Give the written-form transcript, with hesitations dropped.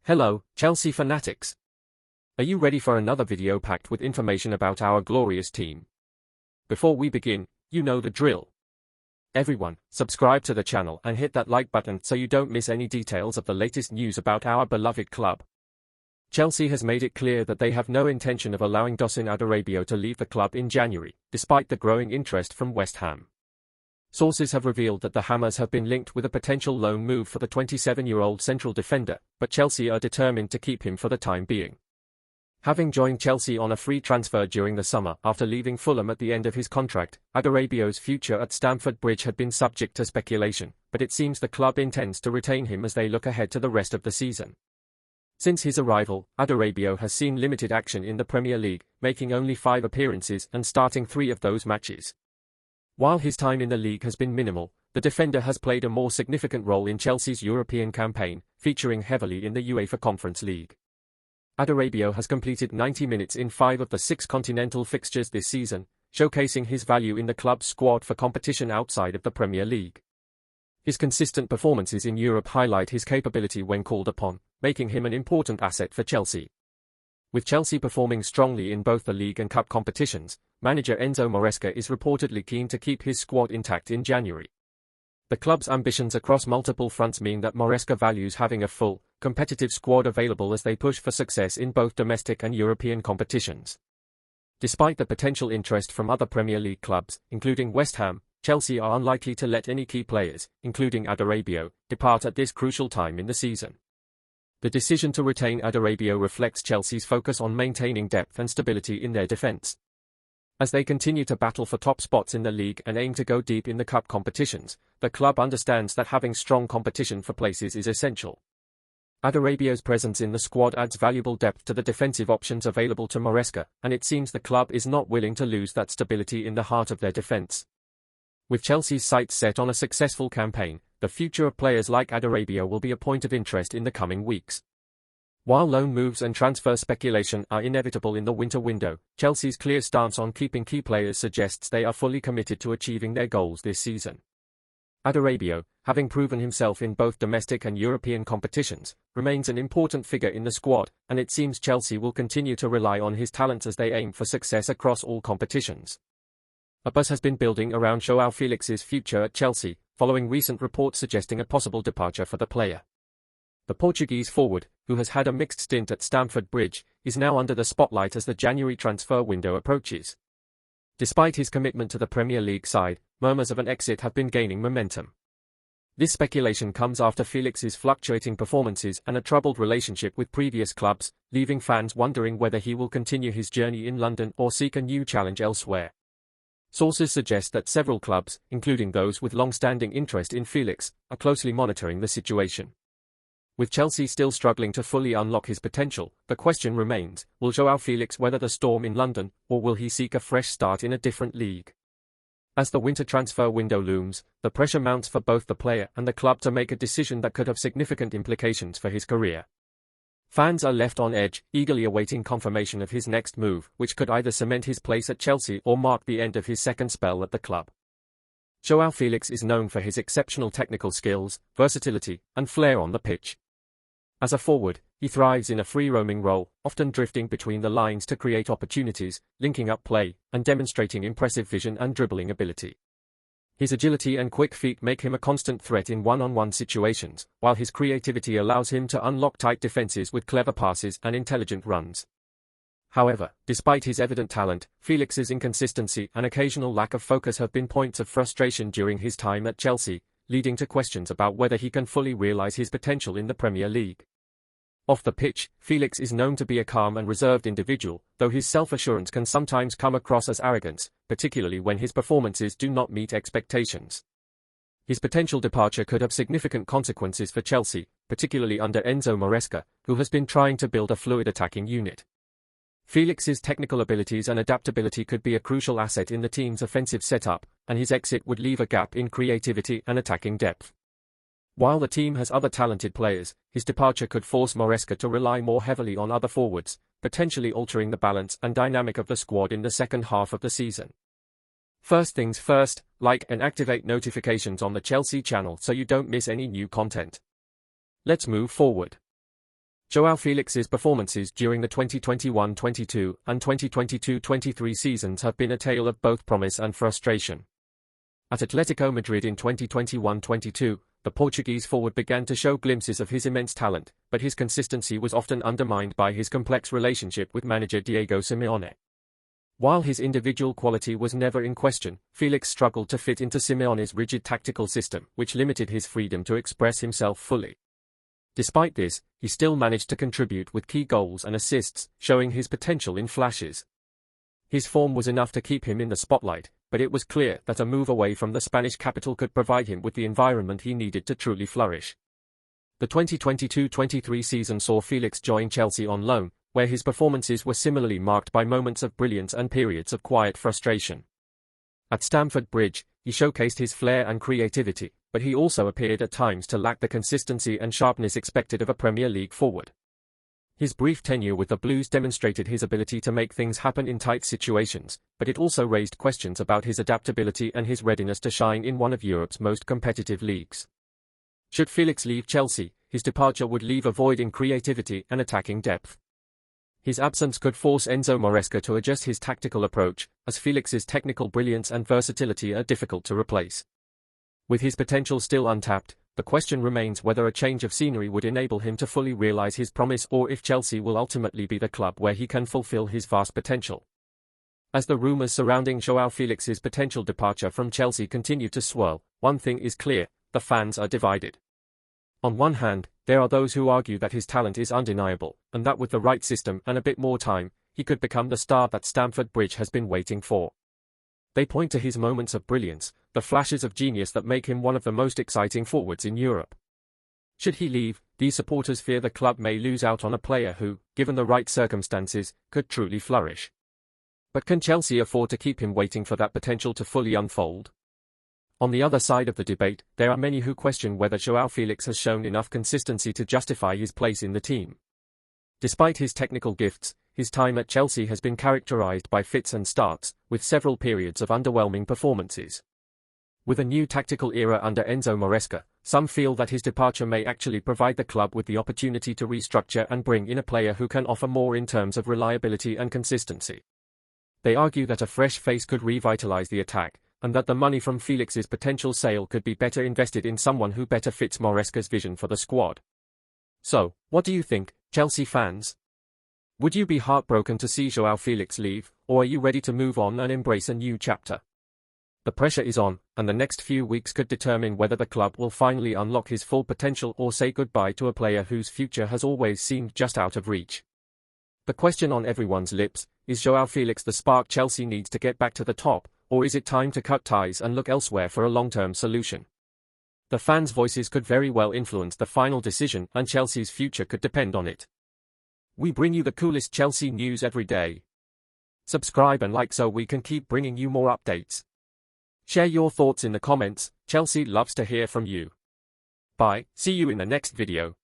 Hello, Chelsea fanatics. Are you ready for another video packed with information about our glorious team? Before we begin, you know the drill. Everyone, subscribe to the channel and hit that like button so you don't miss any details of the latest news about our beloved club. Chelsea has made it clear that they have no intention of allowing Dusan Adarabioyo to leave the club in January, despite the growing interest from West Ham. Sources have revealed that the Hammers have been linked with a potential loan move for the 27-year-old central defender, but Chelsea are determined to keep him for the time being. Having joined Chelsea on a free transfer during the summer after leaving Fulham at the end of his contract, Adarabioyo's future at Stamford Bridge had been subject to speculation, but it seems the club intends to retain him as they look ahead to the rest of the season. Since his arrival, Adarabioyo has seen limited action in the Premier League, making only 5 appearances and starting 3 of those matches. While his time in the league has been minimal, the defender has played a more significant role in Chelsea's European campaign, featuring heavily in the UEFA Conference League. Adarabioyo has completed 90 minutes in 5 of the 6 continental fixtures this season, showcasing his value in the club's squad for competition outside of the Premier League. His consistent performances in Europe highlight his capability when called upon, making him an important asset for Chelsea. With Chelsea performing strongly in both the league and cup competitions, manager Enzo Maresca is reportedly keen to keep his squad intact in January. The club's ambitions across multiple fronts mean that Maresca values having a full, competitive squad available as they push for success in both domestic and European competitions. Despite the potential interest from other Premier League clubs, including West Ham, Chelsea are unlikely to let any key players, including Adarabioyo, depart at this crucial time in the season. The decision to retain Adarabioyo reflects Chelsea's focus on maintaining depth and stability in their defence. As they continue to battle for top spots in the league and aim to go deep in the cup competitions, the club understands that having strong competition for places is essential. Adarabioyo's presence in the squad adds valuable depth to the defensive options available to Maresca, and it seems the club is not willing to lose that stability in the heart of their defence. With Chelsea's sights set on a successful campaign, the future of players like Adarabioyo will be a point of interest in the coming weeks. While loan moves and transfer speculation are inevitable in the winter window, Chelsea's clear stance on keeping key players suggests they are fully committed to achieving their goals this season. Adarabioyo, having proven himself in both domestic and European competitions, remains an important figure in the squad, and it seems Chelsea will continue to rely on his talents as they aim for success across all competitions. A buzz has been building around João Felix's future at Chelsea, following recent reports suggesting a possible departure for the player. The Portuguese forward, who has had a mixed stint at Stamford Bridge, is now under the spotlight as the January transfer window approaches. Despite his commitment to the Premier League side, murmurs of an exit have been gaining momentum. This speculation comes after Felix's fluctuating performances and a troubled relationship with previous clubs, leaving fans wondering whether he will continue his journey in London or seek a new challenge elsewhere. Sources suggest that several clubs, including those with long-standing interest in Felix, are closely monitoring the situation. With Chelsea still struggling to fully unlock his potential, the question remains, will João Felix weather the storm in London, or will he seek a fresh start in a different league? As the winter transfer window looms, the pressure mounts for both the player and the club to make a decision that could have significant implications for his career. Fans are left on edge, eagerly awaiting confirmation of his next move, which could either cement his place at Chelsea or mark the end of his second spell at the club. João Felix is known for his exceptional technical skills, versatility, and flair on the pitch. As a forward, he thrives in a free-roaming role, often drifting between the lines to create opportunities, linking up play, and demonstrating impressive vision and dribbling ability. His agility and quick feet make him a constant threat in one-on-one situations, while his creativity allows him to unlock tight defenses with clever passes and intelligent runs. However, despite his evident talent, Felix's inconsistency and occasional lack of focus have been points of frustration during his time at Chelsea, leading to questions about whether he can fully realize his potential in the Premier League. Off the pitch, Felix is known to be a calm and reserved individual, though his self-assurance can sometimes come across as arrogance, particularly when his performances do not meet expectations. His potential departure could have significant consequences for Chelsea, particularly under Enzo Maresca, who has been trying to build a fluid attacking unit. Felix's technical abilities and adaptability could be a crucial asset in the team's offensive setup, and his exit would leave a gap in creativity and attacking depth. While the team has other talented players, his departure could force Maresca to rely more heavily on other forwards, potentially altering the balance and dynamic of the squad in the second half of the season. First things first, like and activate notifications on the Chelsea channel so you don't miss any new content. Let's move forward. João Felix's performances during the 2021-22 and 2022-23 seasons have been a tale of both promise and frustration. At Atletico Madrid in 2021-22, the Portuguese forward began to show glimpses of his immense talent, but his consistency was often undermined by his complex relationship with manager Diego Simeone. While his individual quality was never in question, Felix struggled to fit into Simeone's rigid tactical system, which limited his freedom to express himself fully. Despite this, he still managed to contribute with key goals and assists, showing his potential in flashes. His form was enough to keep him in the spotlight, but it was clear that a move away from the Spanish capital could provide him with the environment he needed to truly flourish. The 2022-23 season saw Felix join Chelsea on loan, where his performances were similarly marked by moments of brilliance and periods of quiet frustration. At Stamford Bridge, he showcased his flair and creativity, but he also appeared at times to lack the consistency and sharpness expected of a Premier League forward. His brief tenure with the Blues demonstrated his ability to make things happen in tight situations, but it also raised questions about his adaptability and his readiness to shine in one of Europe's most competitive leagues. Should Felix leave Chelsea, his departure would leave a void in creativity and attacking depth. His absence could force Enzo Maresca to adjust his tactical approach, as Felix's technical brilliance and versatility are difficult to replace. With his potential still untapped, the question remains whether a change of scenery would enable him to fully realize his promise or if Chelsea will ultimately be the club where he can fulfill his vast potential. As the rumors surrounding João Felix's potential departure from Chelsea continue to swirl, one thing is clear: the fans are divided. On one hand, there are those who argue that his talent is undeniable, and that with the right system and a bit more time, he could become the star that Stamford Bridge has been waiting for. They point to his moments of brilliance, the flashes of genius that make him one of the most exciting forwards in Europe. Should he leave, these supporters fear the club may lose out on a player who, given the right circumstances, could truly flourish. But can Chelsea afford to keep him waiting for that potential to fully unfold? On the other side of the debate, there are many who question whether João Felix has shown enough consistency to justify his place in the team. Despite his technical gifts, his time at Chelsea has been characterized by fits and starts, with several periods of underwhelming performances. With a new tactical era under Enzo Maresca, some feel that his departure may actually provide the club with the opportunity to restructure and bring in a player who can offer more in terms of reliability and consistency. They argue that a fresh face could revitalize the attack, and that the money from Felix's potential sale could be better invested in someone who better fits Maresca's vision for the squad. So, what do you think, Chelsea fans? Would you be heartbroken to see João Felix leave, or are you ready to move on and embrace a new chapter? The pressure is on, and the next few weeks could determine whether the club will finally unlock his full potential or say goodbye to a player whose future has always seemed just out of reach. The question on everyone's lips: is João Felix the spark Chelsea needs to get back to the top, or is it time to cut ties and look elsewhere for a long-term solution? The fans' voices could very well influence the final decision, and Chelsea's future could depend on it. We bring you the coolest Chelsea news every day. Subscribe and like so we can keep bringing you more updates. Share your thoughts in the comments. Chelsea loves to hear from you. Bye, see you in the next video.